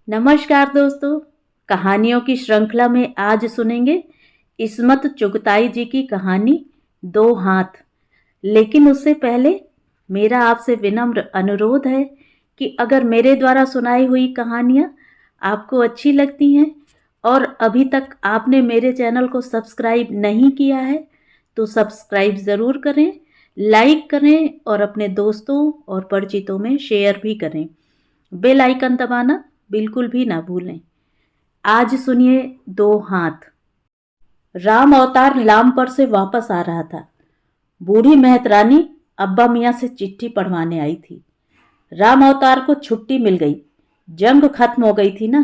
नमस्कार दोस्तों। कहानियों की श्रृंखला में आज सुनेंगे इस्मत चुगताई जी की कहानी दो हाथ। लेकिन उससे पहले मेरा आपसे विनम्र अनुरोध है कि अगर मेरे द्वारा सुनाई हुई कहानियाँ आपको अच्छी लगती हैं और अभी तक आपने मेरे चैनल को सब्सक्राइब नहीं किया है तो सब्सक्राइब ज़रूर करें, लाइक करें और अपने दोस्तों और परिचितों में शेयर भी करें। बेल आइकन दबाना बिल्कुल भी ना भूलें। आज सुनिए दो हाथ। राम अवतार लामपर से वापस आ रहा था। बूढ़ी मेहतरानी अब्बा मियाँ से चिट्ठी पढ़वाने आई थी। राम अवतार को छुट्टी मिल गई, जंग खत्म हो गई थी ना,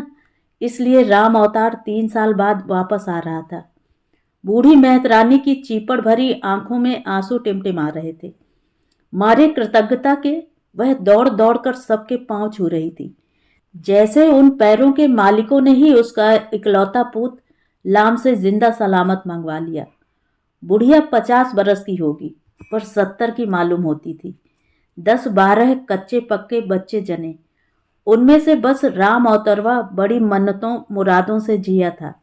इसलिए राम अवतार 3 साल बाद वापस आ रहा था। बूढ़ी मेहतरानी की चीपड़ भरी आंखों में आंसू टिमटिमा रहे थे। मारे कृतज्ञता के वह दौड़ दौड़ कर सबके पांव छू रही थी, जैसे उन पैरों के मालिकों ने ही उसका इकलौता पुत्र लाम से जिंदा सलामत मंगवा लिया। बुढ़िया 50 बरस की होगी पर 70 की मालूम होती थी। 10-12 कच्चे पक्के बच्चे जने, उनमें से बस राम अवतरवा बड़ी मन्नतों मुरादों से जिया था।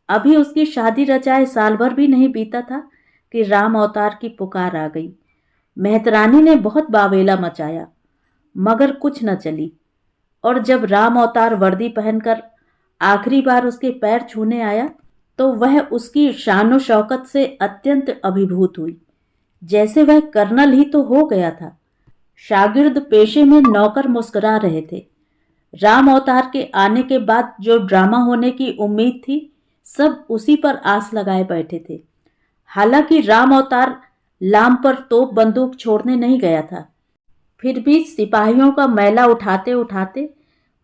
अभी उसकी शादी रचाए साल भर भी नहीं बीता था कि राम अवतार की पुकार आ गई। मेहतरानी ने बहुत बावेला मचाया मगर कुछ न चली, और जब राम अवतार वर्दी पहनकर आखिरी बार उसके पैर छूने आया तो वह उसकी शानो शौकत से अत्यंत अभिभूत हुई, जैसे वह कर्नल ही तो हो गया था। शागिर्द पेशे में नौकर मुस्कुरा रहे थे। राम अवतार के आने के बाद जो ड्रामा होने की उम्मीद थी, सब उसी पर आस लगाए बैठे थे। हालांकि राम अवतार लाम पर तोप बंदूक छोड़ने नहीं गया था, फिर भी सिपाहियों का मैला उठाते उठाते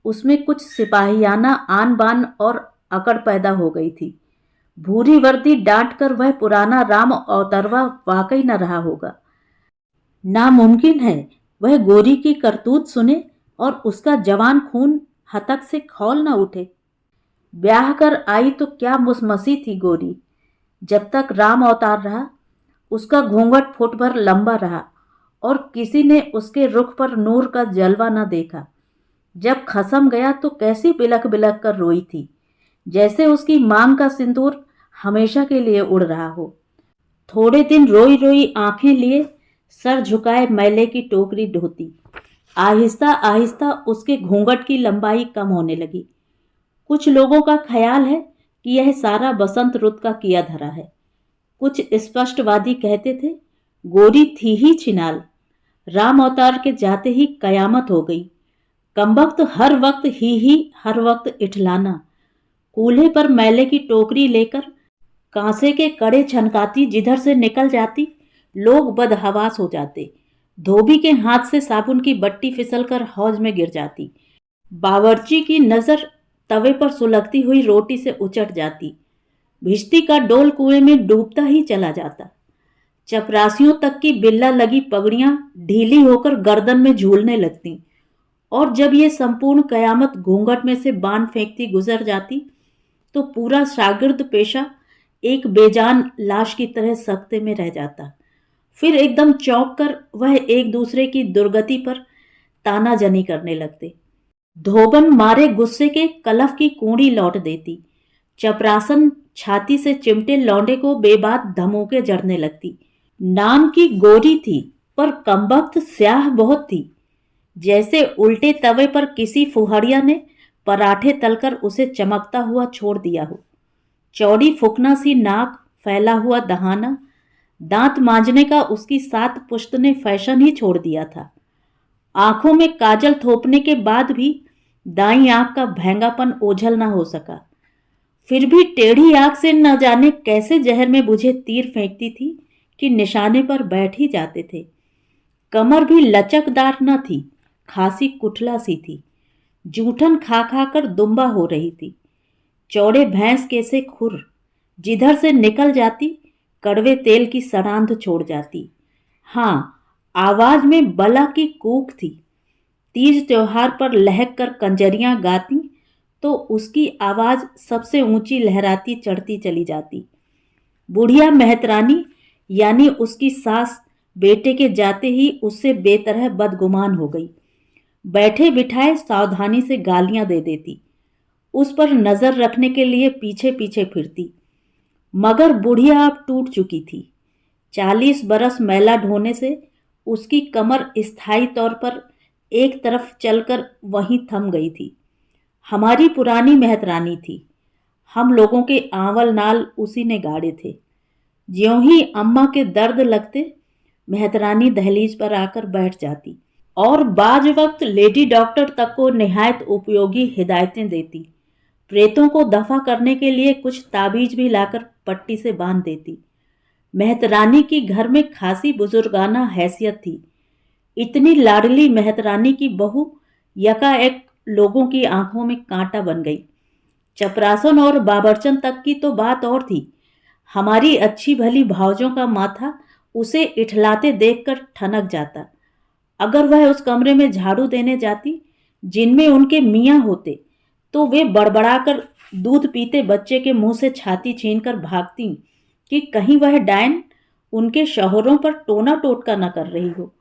उसमें कुछ सिपाहियाना आन बान और अकड़ पैदा हो गई थी। भूरी वर्दी डांट कर वह पुराना राम अवतरवा वाकई न रहा होगा। नामुमकिन है वह गोरी की करतूत सुने और उसका जवान खून हतक से खौल न उठे। ब्याह कर आई तो क्या मुसमसी थी गोरी। जब तक राम अवतार रहा उसका घूंघट फुट भर लंबा रहा और किसी ने उसके रुख पर नूर का जलवा न देखा। जब खसम गया तो कैसी बिलख बिलख कर रोई थी, जैसे उसकी मांग का सिंदूर हमेशा के लिए उड़ रहा हो। थोड़े दिन रोई रोई आंखें लिए सर झुकाए मैले की टोकरी ढोती। आहिस्ता आहिस्ता उसके घूंघट की लंबाई कम होने लगी। कुछ लोगों का ख्याल है कि यह सारा बसंत रुत का किया धरा है। कुछ स्पष्टवादी कहते थे गोरी थी ही छिनाल, राम अवतार के जाते ही कयामत हो गई। कमबख्त हर वक्त हर वक्त इठलाना। कूल्हे पर मैले की टोकरी लेकर कांसे के कड़े छनकाती जिधर से निकल जाती, लोग बदहवास हो जाते। धोबी के हाथ से साबुन की बट्टी फिसलकर हौज में गिर जाती। बावर्ची की नजर तवे पर सुलगती हुई रोटी से उचट जाती। भिश्ती का डोल कुएं में डूबता ही चला जाता। चपरासियों तक की बिल्ला लगी पगड़ियां ढीली होकर गर्दन में झूलने लगती, और जब ये संपूर्ण कयामत घूंघट में से बाण फेंकती गुजर जाती तो पूरा शागिर्द पेशा एक बेजान लाश की तरह सख्ते में रह जाता। फिर एकदम चौंक कर वह एक दूसरे की दुर्गति पर तानाजनी करने लगते। धोबन मारे गुस्से के कलफ की कूड़ी लौट देती। चपरासन छाती से चिमटे लौंडे को बेबात धमोके जड़ने लगती। नाम की गोरी थी पर कमबख्त स्याह बहुत थी, जैसे उल्टे तवे पर किसी फुहड़िया ने पराठे तलकर उसे चमकता हुआ छोड़ दिया हो। चौड़ी फुकना सी नाक, फैला हुआ दहाना, दांत मांजने का उसकी 7 पुश्त ने फैशन ही छोड़ दिया था। आंखों में काजल थोपने के बाद भी दाईं आंख का भैंगापन ओझल न हो सका। फिर भी टेढ़ी आंख से न जाने कैसे जहर में बुझे तीर फेंकती थी कि निशाने पर बैठ ही जाते थे। कमर भी लचकदार न थी, खासी कुठला सी थी। जूठन खा खा कर दुम्बा हो रही थी। चौड़े भैंस के से खुर, जिधर से निकल जाती कड़वे तेल की सड़ांध छोड़ जाती। हाँ, आवाज में बला की कूक थी। तीज त्योहार पर लहक कर कंजरियां गाती तो उसकी आवाज सबसे ऊंची लहराती चढ़ती चली जाती। बुढ़िया मेहतरानी यानी उसकी सास बेटे के जाते ही उससे बेतरह बदगुमान हो गई। बैठे बिठाए सावधानी से गालियां दे देती। उस पर नजर रखने के लिए पीछे पीछे फिरती। मगर बुढ़िया अब टूट चुकी थी। 40 बरस मैला ढोने से उसकी कमर स्थायी तौर पर एक तरफ चलकर वहीं थम गई थी। हमारी पुरानी मेहतरानी थी। हम लोगों के आंवल नाल उसी ने गाड़े थे। ज्यों ही अम्मा के दर्द लगते मेहतरानी दहलीज पर आकर बैठ जाती और बाज वक्त लेडी डॉक्टर तक को निहायत उपयोगी हिदायतें देती। प्रेतों को दफा करने के लिए कुछ ताबीज भी लाकर पट्टी से बांध देती। मेहतरानी की घर में खासी बुजुर्गाना हैसियत थी। इतनी लाडली मेहतरानी की बहू यकाएक लोगों की आंखों में कांटा बन गई। चपरासन और बाबरचन तक की तो बात और थी। हमारी अच्छी भली भावजों का माथा उसे इठलाते देखकर ठनक जाता। अगर वह उस कमरे में झाड़ू देने जाती जिनमें उनके मियाँ होते तो वे बड़बड़ाकर दूध पीते बच्चे के मुंह से छाती छीनकर भागती कि कहीं वह डायन उनके शौहरों पर टोना टोटका न कर रही हो।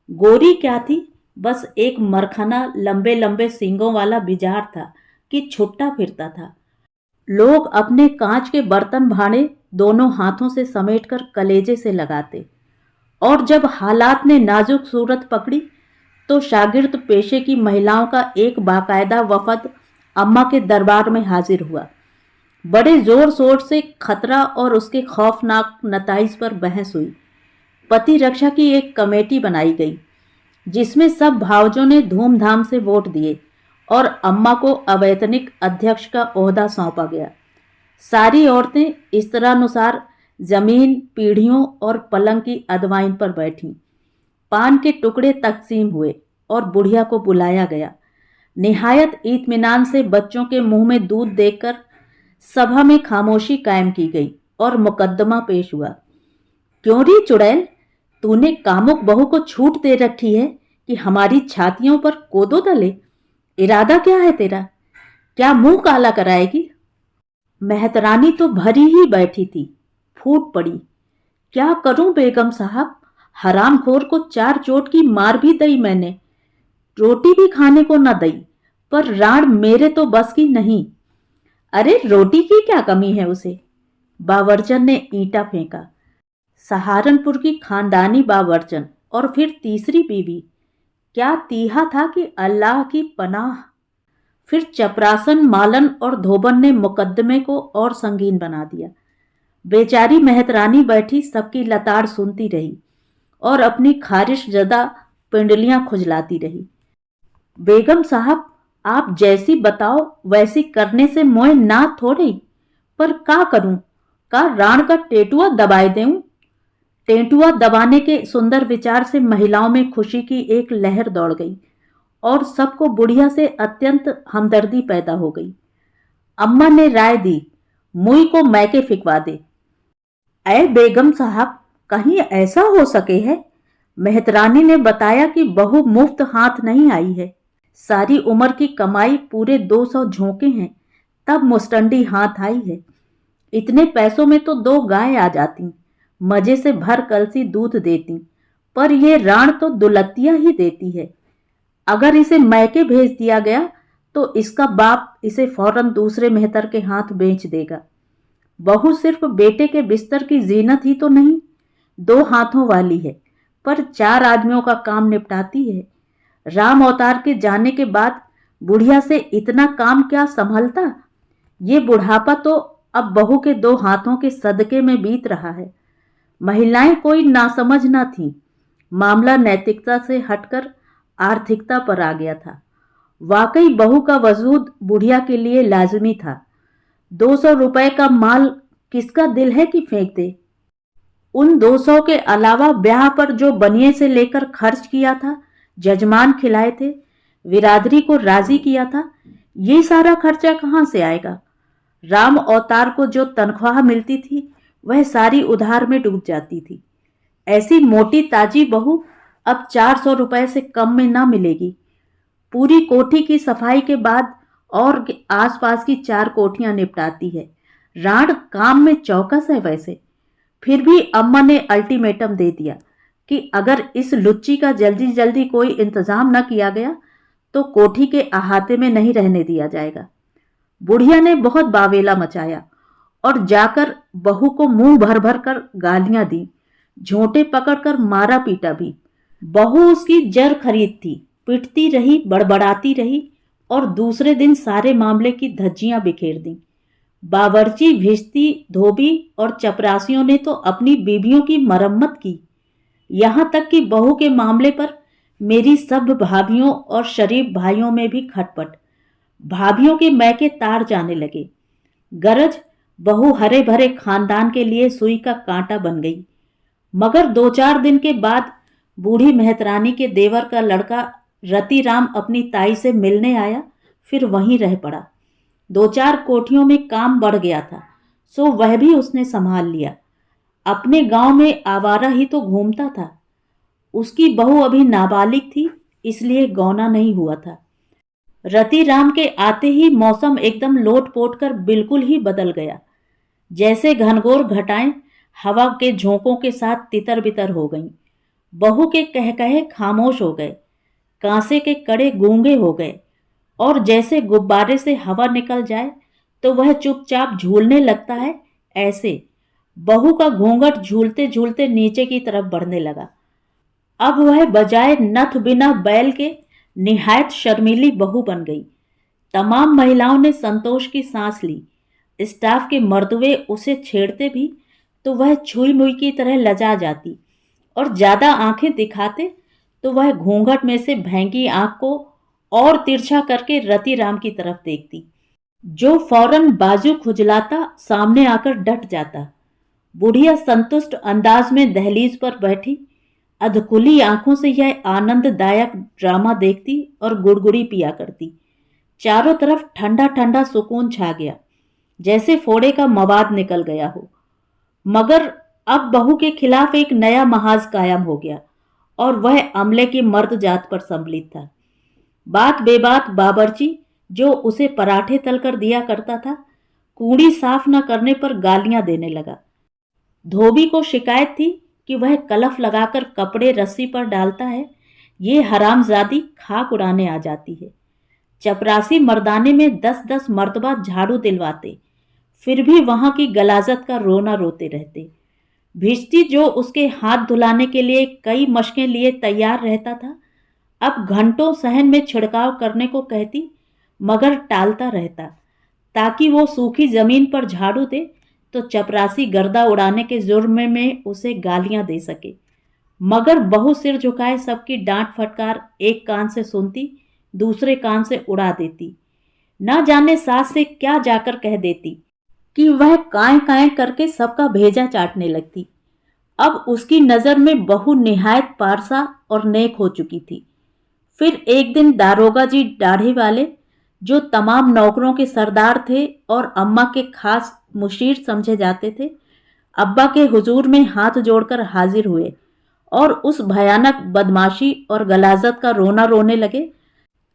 गोरी क्या थी, बस एक मरखना लंबे लंबे सींगों वाला बिजार था कि छुट्टा फिरता था। लोग अपने कांच के बर्तन भांडे दोनों हाथों से समेटकर कलेजे से लगाते और जब हालात ने नाजुक सूरत पकड़ी तो शागिर्द पेशे की महिलाओं का एक बाकायदा वफद अम्मा के दरबार में हाजिर हुआ। बड़े जोर शोर से खतरा और उसके खौफनाक नताइज पर बहस हुई। पति रक्षा की एक कमेटी बनाई गई जिसमें सब भावजों ने धूमधाम से वोट दिए और अम्मा को अवैतनिक अध्यक्ष का ओहदा सौंपा गया। सारी औरतें इस तरहानुसार जमीन, पीढ़ियों और पलंग की अदवाइन पर बैठीं। पान के टुकड़े तकसीम हुए और बुढ़िया को बुलाया गया। निहायत इत्मीनान से बच्चों के मुंह में दूध देकर सभा में खामोशी कायम की गई और मुकद्दमा पेश हुआ। क्यों री चुड़ैल, तूने कामुक बहू को छूट दे रखी है कि हमारी छातियों पर कोदो दले? इरादा क्या है तेरा? क्या मुंह काला कराएगी? मेहतरानी तो भरी ही बैठी थी, फूट पड़ी। क्या करूं बेगम साहब, हरामखोर को 4 चोट की मार भी दई मैंने, रोटी भी खाने को न दई, पर राण मेरे तो बस की नहीं। अरे रोटी की क्या कमी है उसे? बावर्चन ने ईंटा फेंका। सहारनपुर की खानदानी बावर्चन और फिर तीसरी बीवी, क्या तीहा था कि अल्लाह की पनाह। फिर चपरासन, मालन और धोबन ने मुकद्दमे को और संगीन बना दिया। बेचारी मेहतरानी बैठी सबकी लताड़ सुनती रही और अपनी खारिश जदा पिंडलियां खुजलाती रही। बेगम साहब, आप जैसी बताओ वैसी करने से मोए ना थोड़ी, पर का करूं? का राण का टेटुआ दबाए देऊं? टेटुआ दबाने के सुंदर विचार से महिलाओं में खुशी की एक लहर दौड़ गई और सबको बुढ़िया से अत्यंत हमदर्दी पैदा हो गई। अम्मा ने राय दी, मुई को मैके फिकवा दे। ऐ बेगम साहब, कहीं ऐसा हो सके है? मेहतरानी ने बताया कि बहू मुफ्त हाथ नहीं आई है। सारी उम्र की कमाई पूरे 200 झोंके हैं, तब मुस्टंडी हाथ आई है। इतने पैसों में तो 2 गाय आ जाती, मजे से भर कलसी दूध देती, पर ये राण तो दुलत्तियां ही देती है। अगर इसे मैके भेज दिया गया तो इसका बाप इसे फौरन दूसरे मेहतर के हाथ बेच देगा। बहू सिर्फ बेटे के बिस्तर की जीनत ही तो नहीं, 2 हाथों वाली है, पर 4 आदमियों का काम निपटाती है। राम अवतार के जाने के बाद बुढ़िया से इतना काम क्या संभलता? ये बुढ़ापा तो अब बहू के 2 हाथों के सदके में बीत रहा है। महिलाएं कोई नासमझ न थीं। मामला नैतिकता से हटकर आर्थिकता पर आ गया था। वाकई बहू का वजूद बुढ़िया के लिए लाजमी था। 200 रुपए का माल किसका दिल है कि फेंक दे? उन 200 के अलावा ब्याह पर जो बनिए से लेकर खर्च किया था, जजमान खिलाए थे, विरादरी को राजी किया था, ये सारा खर्चा कहाँ से आएगा? राम अवतार को जो तनख्वाह मिलती थी वह सारी उधार में डूब जाती थी। ऐसी मोटी ताजी बहू अब 400 रुपए से कम में ना मिलेगी। पूरी कोठी की सफाई के बाद और आसपास की 4 कोठियां निपटाती है। राण काम में चौकस है वैसे। फिर भी अम्मा ने अल्टीमेटम दे दिया कि अगर इस लुच्ची का जल्दी जल्दी कोई इंतजाम न किया गया तो कोठी के अहाते में नहीं रहने दिया जाएगा। बुढ़िया ने बहुत बावेला मचाया और जाकर बहू को मुंह भर भर कर गालियां दी, झोंटे पकड़कर मारा पीटा भी। बहू उसकी जर खरीद थी, पिटती रही, बड़बड़ाती रही और दूसरे दिन सारे मामले की धज्जियां बिखेर दी। बावर्ची, भिश्ती, धोबी और चपरासियों ने तो अपनी बीवियों की मरम्मत की। यहां तक कि बहू के मामले पर मेरी सब भाभियों और शरीफ भाइयों में भी खटपट। भाभियों के मैके तार जाने लगे। गरज बहू हरे भरे खानदान के लिए सुई का कांटा बन गई। मगर 2-4 दिन के बाद बूढ़ी मेहतरानी के देवर का लड़का रतिराम अपनी ताई से मिलने आया, फिर वहीं रह पड़ा। 2-4 कोठियों में काम बढ़ गया था, सो वह भी उसने संभाल लिया। अपने गांव में आवारा ही तो घूमता था। उसकी बहू अभी नाबालिग थी, इसलिए गौना नहीं हुआ था। रतिराम के आते ही मौसम एकदम लोट पोट कर बिल्कुल ही बदल गया। जैसे घनघोर घटाएं हवा के झोंकों के साथ तितर बितर हो गईं। बहू के कहकहे खामोश हो गए, कांसे के कड़े गूंगे हो गए और जैसे गुब्बारे से हवा निकल जाए तो वह चुपचाप झूलने लगता है, ऐसे बहू का घूंघट झूलते झूलते नीचे की तरफ बढ़ने लगा। अब वह बजाय नथ बिना बैल के निहायत शर्मीली बहू बन गई। तमाम महिलाओं ने संतोष की सांस ली। स्टाफ के मर्दवे उसे छेड़ते भी तो वह छुई मुई की तरह लजा जाती और ज्यादा आंखें दिखाते तो वह घूंघट में से भैंकी आंख को और तिरछा करके रतिराम की तरफ देखती, जो फौरन बाजू खुजलाता सामने आकर डट जाता। बुढ़िया संतुष्ट अंदाज में दहलीज पर बैठी अधकुली आंखों से यह आनंददायक ड्रामा देखती और गुड़गुड़ी पिया करती। चारों तरफ ठंडा ठंडा सुकून छा गया, जैसे फोड़े का मवाद निकल गया हो। मगर अब बहू के खिलाफ एक नया महाज कायम हो गया और वह अमले की मर्द जात पर सम्मिलित था। बात बेबात बाबरची, जो उसे पराठे तलकर दिया करता था, कूड़ी साफ न करने पर गालियां देने लगा। धोबी को शिकायत थी कि वह कलफ लगाकर कपड़े रस्सी पर डालता है, ये हरामजादी खाक उड़ाने आ जाती है। चपरासी मर्दाने में 10-10 मर्तबा झाड़ू दिलवाते, फिर भी वहां की गलाजत का रोना रोते रहते। भिश्ती, जो उसके हाथ धुलाने के लिए कई मशकें लिए तैयार रहता था, अब घंटों सहन में छिड़काव करने को कहती, मगर टालता रहता। ताकि वो सूखी जमीन पर झाड़ू दे तो चपरासी गर्दा उड़ाने के जुर्म में उसे गालियां दे सके। मगर बहू सिर झुकाए सबकी डांट फटकार एक कान से सुनती, दूसरे कान से उड़ा देती। ना जाने सास से क्या जाकर कह देती कि वह काएं काएं करके सबका भेजा चाटने लगती। अब उसकी नज़र में बहू निहायत पारसा और नेक हो चुकी थी। फिर एक दिन दारोगा जी दाढ़ी वाले, जो तमाम नौकरों के सरदार थे और अम्मा के खास मुशीर समझे जाते थे, अब्बा के हुजूर में हाथ जोड़कर हाजिर हुए और उस भयानक बदमाशी और गलाजत का रोना रोने लगे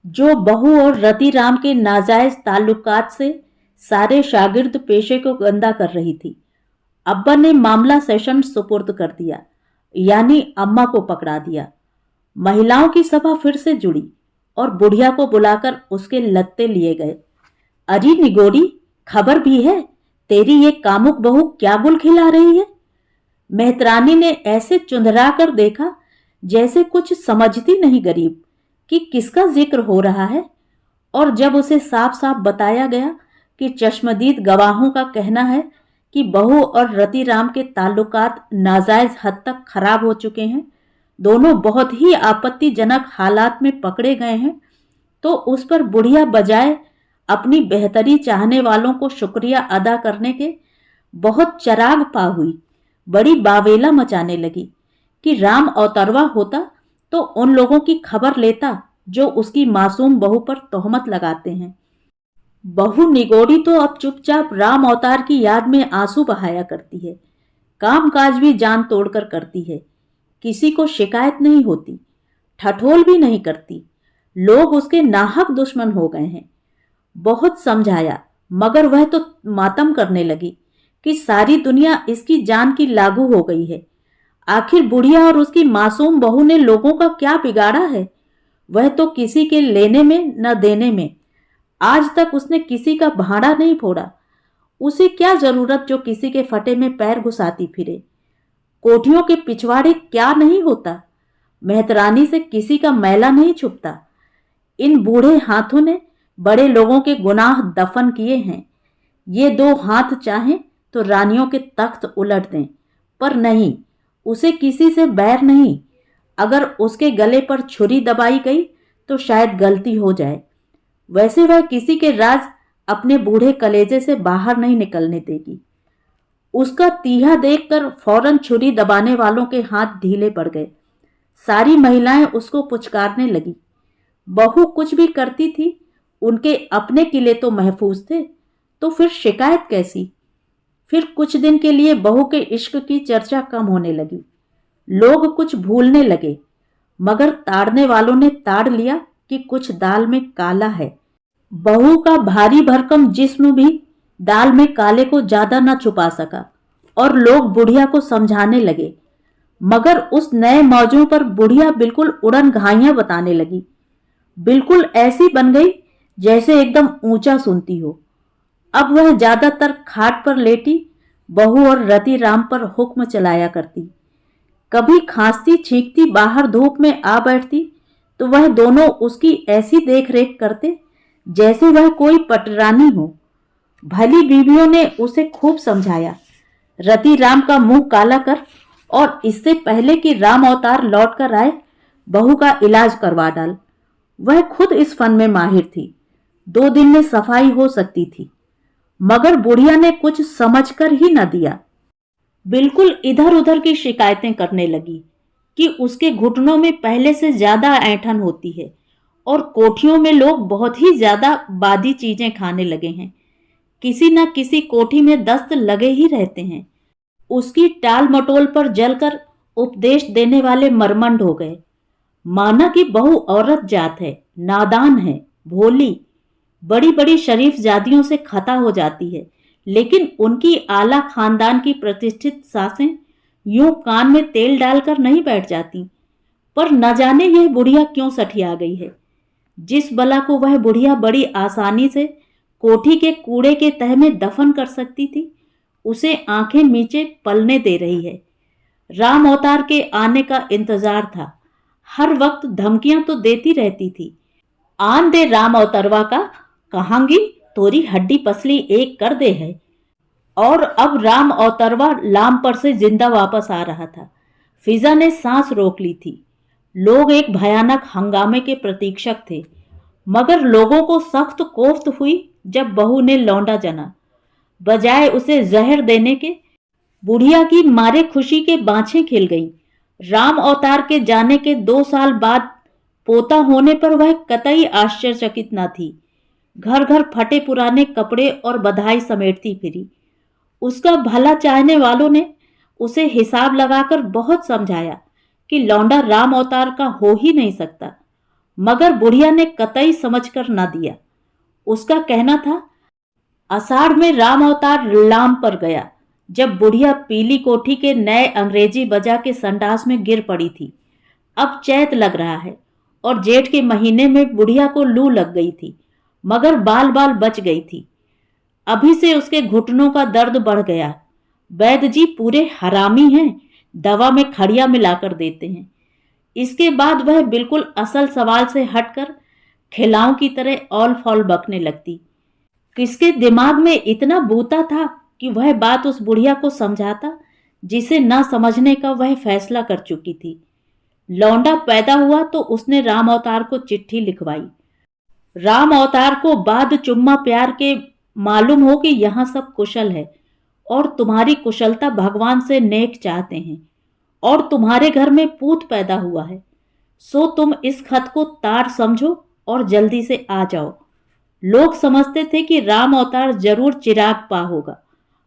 जो बहू और रतिराम के नाजायज ताल्लुकात से सारे शागिर्द पेशे को गंदा कर रही थी। अब्बा ने मामला सेशन सुपुर्द कर दिया, यानी अम्मा को पकड़ा दिया। महिलाओं की सभा फिर से जुड़ी और बुढ़िया को बुलाकर उसके लत्ते लिए गए। अरे निगोड़ी, खबर भी है तेरी ये कामुक बहू क्या गुल खिला रही है? मेहतरानी ने ऐसे चुंधरा कर देखा जैसे कुछ समझती नहीं गरीब कि किसका जिक्र हो रहा है। और जब उसे साफ साफ बताया गया कि चश्मदीद गवाहों का कहना है कि बहू और रतिराम के ताल्लुकात नाजायज हद तक खराब हो चुके हैं, दोनों बहुत ही आपत्तिजनक हालात में पकड़े गए हैं, तो उस पर बुढ़िया बजाय अपनी बेहतरी चाहने वालों को शुक्रिया अदा करने के बहुत चराग पा हुई बड़ी बावेला मचाने लगी कि राम अवतरवा होता तो उन लोगों की खबर लेता जो उसकी मासूम बहू पर तोहमत लगाते हैं। बहू निगोड़ी तो अब चुपचाप राम अवतार की याद में आंसू बहाया करती है, काम काज भी जान तोड़कर करती है, किसी को शिकायत नहीं होती, ठठोल भी नहीं करती। लोग उसके नाहक दुश्मन हो गए हैं। बहुत समझाया मगर वह तो मातम करने लगी कि सारी दुनिया इसकी जान की लागू हो गई है। आखिर बुढ़िया और उसकी मासूम बहू ने लोगों का क्या बिगाड़ा है? वह तो किसी के लेने में न देने में। आज तक उसने किसी का भाड़ा नहीं फोड़ा। उसे क्या जरूरत जो किसी के फटे में पैर घुसाती फिरे। कोठियों के पिछवाड़े क्या नहीं होता। मेहतरानी से किसी का मैला नहीं छुपता। इन बूढ़े हाथों ने बड़े लोगों के गुनाह दफन किए हैं। ये दो हाथ चाहें तो रानियों के तख्त उलट दें, पर नहीं, उसे किसी से बैर नहीं। अगर उसके गले पर छुरी दबाई गई तो शायद गलती हो जाए। वैसे वह किसी के राज अपने बूढ़े कलेजे से बाहर नहीं निकलने देगी। उसका तीहा देखकर फौरन छुरी दबाने वालों के हाथ ढीले पड़ गए। सारी महिलाएं उसको पुचकारने लगी। बहू कुछ भी करती थी, उनके अपने किले तो महफूज थे, तो फिर शिकायत कैसी। फिर कुछ दिन के लिए बहू के इश्क की चर्चा कम होने लगी। लोग कुछ भूलने लगे, मगर ताड़ने वालों ने ताड़ लिया कि कुछ दाल में काला है। बहू का भारी भरकम जिस्म भी दाल में काले को ज्यादा न छुपा सका और लोग बुढ़िया को समझाने लगे। मगर उस नए मौजों पर बुढ़िया बिल्कुल उड़न घाइयां बताने लगी। बिल्कुल ऐसी बन गई जैसे एकदम ऊंचा सुनती हो। अब वह ज्यादातर खाट पर लेटी बहू और रति राम पर हुक्म चलाया करती। कभी खांसती छींकती बाहर धूप में आ बैठती तो वह दोनों उसकी ऐसी देख रेख करते जैसे वह कोई पटरानी हो। भली बीवियों ने उसे खूब समझाया, रति राम का मुंह काला कर और इससे पहले कि राम अवतार लौट कर आए बहू का इलाज करवा डाल। वह खुद इस फन में माहिर थी। 2 दिन में सफाई हो सकती थी, मगर बुढ़िया ने कुछ समझकर ही न दिया। बिल्कुल इधर उधर की शिकायतें करने लगी कि उसके घुटनों में पहले से ज्यादा ऐंठन होती है और कोठियों में लोग बहुत ही ज्यादा बादी चीजें खाने लगे हैं। किसी न किसी कोठी में दस्त लगे ही रहते हैं। उसकी टाल मटोल पर जलकर उपदेश देने वाले मरमंड हो गए। माना कि बहू औरत जात है, नादान है, भोली, बड़ी बड़ी शरीफ जादियों से खता हो जाती है, लेकिन उनकी आला खानदान की प्रतिष्ठित सासें यूं कान में तेल डालकर नहीं बैठ जाती। पर न जाने यह बुढ़िया क्यों सठिया गई है। जिस बला को वह बुढ़िया बड़ी आसानी से कोठी के कूड़े के तह में दफन कर सकती थी, उसे आंखें नीचे पलने दे रही है। राम अवतार के आने का इंतजार था। हर वक्त धमकियां तो देती रहती थी, आन दे राम अवतरवा का, कहांगी तोरी हड्डी पसली एक कर दे है। और अब राम अवतरवा लाम पर से जिंदा वापस आ रहा था। फिजा ने सांस रोक ली थी। लोग एक भयानक हंगामे के प्रतीक्षक थे, मगर लोगों को सख्त कोफ्त हुई जब बहू ने लौंडा जना। बजाय उसे जहर देने के, बुढ़िया की मारे खुशी के बाँछें खिल गईं। राम अवतार के जाने के 2 साल बाद पोता होने पर वह कतई आश्चर्यचकित न थी। घर घर फटे पुराने कपड़े और बधाई समेटती फिरी। उसका भला चाहने वालों ने उसे हिसाब लगाकर बहुत समझाया कि लौंडा राम अवतार का हो ही नहीं सकता, मगर बुढ़िया ने कतई समझकर न दिया। उसका कहना था, आषाढ़ में राम अवतार लाम पर गया, जब बुढ़िया पीली कोठी के नए अंग्रेजी बजा के संडास में गिर पड़ी थी। अब चैत लग रहा है और जेठ के महीने में बुढ़िया को लू लग गई थी, मगर बाल बाल बच गई थी। अभी से उसके घुटनों का दर्द बढ़ गया। वैद्य जी पूरे हरामी हैं, दवा में खड़िया मिलाकर देते हैं। इसके बाद वह बिल्कुल असल सवाल से हटकर खिलाओं की तरह औल फौल बकने लगती। किसके दिमाग में इतना बूता था कि वह बात उस बुढ़िया को समझाता जिसे न समझने का वह फैसला कर चुकी थी। लौंडा पैदा हुआ तो उसने राम अवतार को चिट्ठी लिखवाई। राम अवतार को बाद चुम्मा प्यार के मालूम हो कि यहाँ सब कुशल है और तुम्हारी कुशलता भगवान से नेक चाहते हैं और तुम्हारे घर में पूत पैदा हुआ है, सो तुम इस खत को तार समझो और जल्दी से आ जाओ। लोग समझते थे कि राम अवतार जरूर चिराग पा होगा,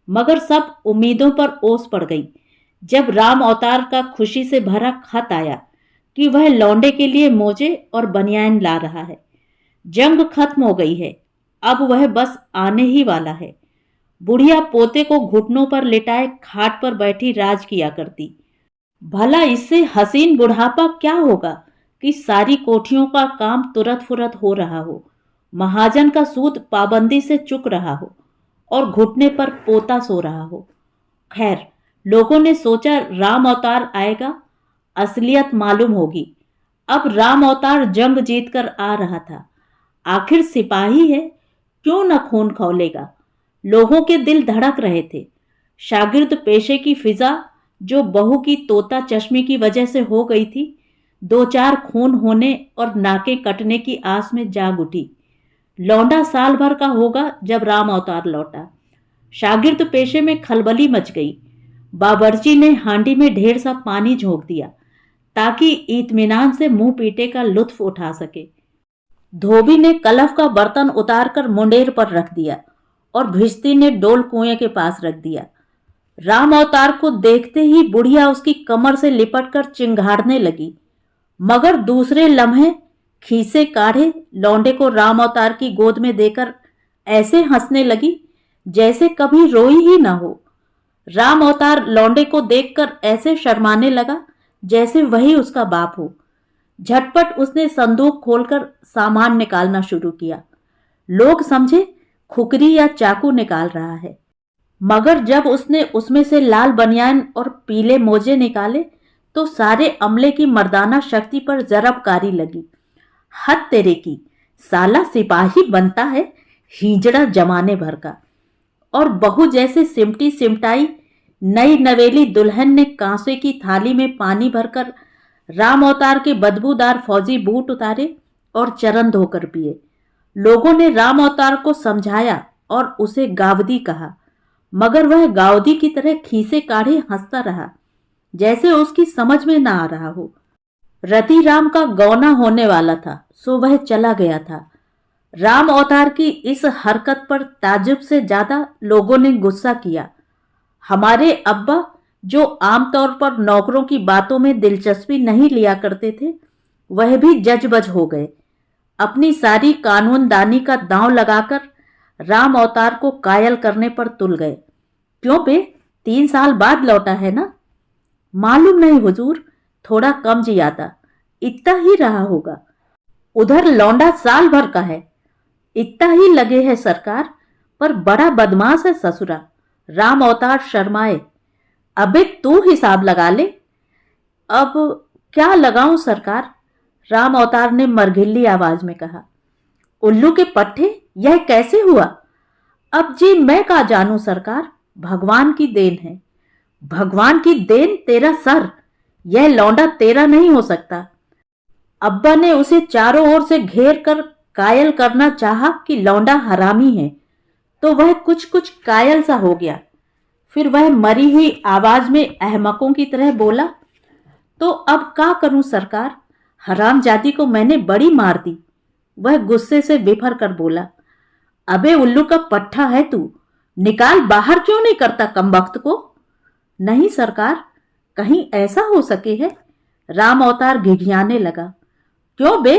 मगर सब उम्मीदों पर ओस पड़ गई जब राम अवतार का खुशी से भरा खत आया कि वह लौंडे के लिए मोजे और बनियान ला रहा है। जंग खत्म हो गई है, अब वह बस आने ही वाला है। बुढ़िया पोते को घुटनों पर लिटाए खाट पर बैठी राज किया करती। भला इससे हसीन बुढ़ापा क्या होगा कि सारी कोठियों का काम तुरत फुरत हो रहा हो महाजन का सूद पाबंदी से चुक रहा हो और घुटने पर पोता सो रहा हो। खैर, लोगों ने सोचा राम अवतार आएगा, असलियत मालूम होगी। अब राम अवतार जंग जीतकर आ रहा था। आखिर सिपाही है, क्यों न खून खौलेगा। लोगों के दिल धड़क रहे थे। शागिर्द पेशे की फिजा जो बहू की तोता चश्मे की वजह से हो गई थी, दो चार खून होने और नाके कटने की आस में जाग उठी। लौंडा साल भर का होगा जब राम अवतार लौटा। शागिर्द पेशे में खलबली मच गई। बावर्ची ने हांडी में ढेर सा पानी झोंक दिया ताकि इत्मीनान से मुंह पीटे का लुत्फ उठा सके। धोबी ने कलफ का बर्तन उतारकर मुंडेर पर रख दिया और भिश्ती ने डोल कुएं के पास रख दिया। राम अवतार को देखते ही बुढ़िया उसकी कमर से लिपटकर चिंघाड़ने लगी, मगर दूसरे लम्हे खीसे काढ़े लौंडे को राम अवतार की गोद में देकर ऐसे हंसने लगी जैसे कभी रोई ही न हो। राम अवतार लौंडे को देखकर ऐसे शर्माने लगा जैसे वही उसका बाप हो। झटपट उसने संदूक खोलकर सामान निकालना शुरू किया। लोग समझे खुकरी या चाकू निकाल रहा है, मगर जब उसने उसमें से लाल बनियान और पीले मोजे निकाले तो सारे अमले की मर्दाना शक्ति पर जरबकारी लगी। हद तेरे की, साला सिपाही बनता है, हिजड़ा जमाने भर का। और बहू जैसे सिमटी सिमटाई नई नवेली दुल्हन ने कांसे की थाली में पानी भरकर राम अवतार के बदबूदार फौजी बूट उतारे और चरण धोकर पिए। लोगों ने राम अवतार को समझाया और उसे गावदी कहा, मगर वह गावदी की तरह खीसे काढ़े हंसता रहा जैसे उसकी समझ में ना आ रहा हो। रति राम का गौना होने वाला था, सो वह चला गया था। राम अवतार की इस हरकत पर ताज्जुब से ज्यादा लोगों ने गुस्सा किया। हमारे अब्बा, जो आमतौर पर नौकरों की बातों में दिलचस्पी नहीं लिया करते थे, वह भी जजबज हो गए। अपनी सारी कानूनदानी का दांव लगाकर राम अवतार को कायल करने पर तुल गए। क्यों बे, 3 साल बाद लौटा है ना? मालूम नहीं हुजूर, थोड़ा कम जियादा, इतना ही रहा होगा। उधर लौंडा साल भर का है, इतना ही लगे है सरकार, पर बड़ा बदमाश है ससुरा। राम अवतार शर्माए। अबे तू हिसाब लगा ले। अब क्या लगाऊं सरकार? राम अवतार ने मरघिल्ली आवाज में कहा। उल्लू के पट्टे, यह कैसे हुआ? अब जी मैं का जानू सरकार, भगवान की देन है। भगवान की देन तेरा सर, यह लौंडा तेरा नहीं हो सकता। अब्बा ने उसे चारों ओर से घेर कर कायल करना चाहा कि लौंडा हरामी है, तो वह कुछ कुछ कायल सा हो गया। फिर वह मरी हुई आवाज में अहमकों की तरह बोला, तो अब क्या करूं सरकार, हरामजादी को मैंने बड़ी मार दी। वह गुस्से से बिफर कर बोला, अबे उल्लू का पट्टा है तू, निकाल बाहर क्यों नहीं करता कमबख्त को? नहीं सरकार, कहीं ऐसा हो सके है? राम अवतार घिघियाने लगा। क्यों बे?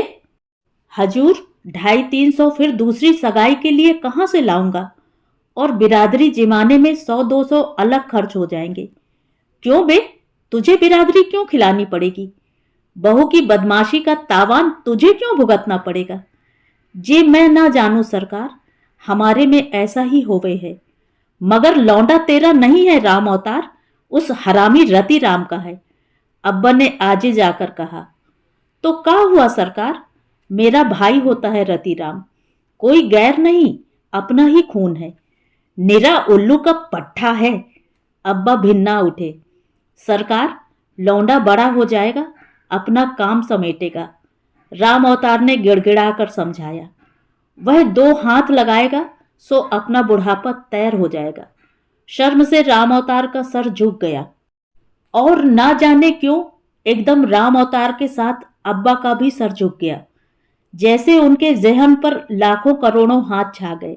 हजूर, 250-300 फिर दूसरी सगाई के लिए कहां से लाऊंगा, और बिरादरी जिमाने में 100-200 अलग खर्च हो जाएंगे। क्यों बे, तुझे बिरादरी क्यों खिलानी पड़ेगी? बहू की बदमाशी का तावान तुझे क्यों भुगतना पड़ेगा? जी मैं ना जानू सरकार, हमारे में ऐसा ही होवे है। मगर लौंडा तेरा नहीं है राम अवतार, उस हरामी रति राम का है। अब्बा ने आजे जाकर कहा। तो क्या हुआ सरकार, मेरा भाई होता है रति राम, कोई गैर नहीं, अपना ही खून है। निरा उल्लू का पट्टा है। अब्बा भिन्ना उठे। सरकार, लौंडा बड़ा हो जाएगा, अपना काम समेटेगा, राम अवतार ने गिड़गिड़ाकर समझाया। वह 2 हाथ लगाएगा सो अपना बुढ़ापा तैर हो जाएगा। शर्म से राम अवतार का सर झुक गया, और ना जाने क्यों एकदम राम अवतार के साथ अब्बा का भी सर झुक गया, जैसे उनके जहन पर लाखों करोड़ों हाथ छा गए।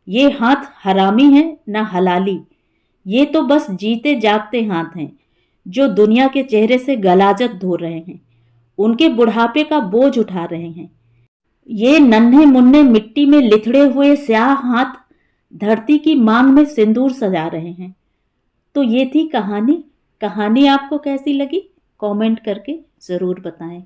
ये हाथ हरामी हैं न हलाली, ये तो बस जीते जागते हाथ हैं जो दुनिया के चेहरे से गलाजत धो रहे हैं, उनके बुढ़ापे का बोझ उठा रहे हैं। ये नन्हे मुन्ने मिट्टी में लिथड़े हुए स्याह हाथ धरती की मांग में सिंदूर सजा रहे हैं। तो ये थी कहानी। कहानी आपको कैसी लगी कमेंट करके ज़रूर बताएं।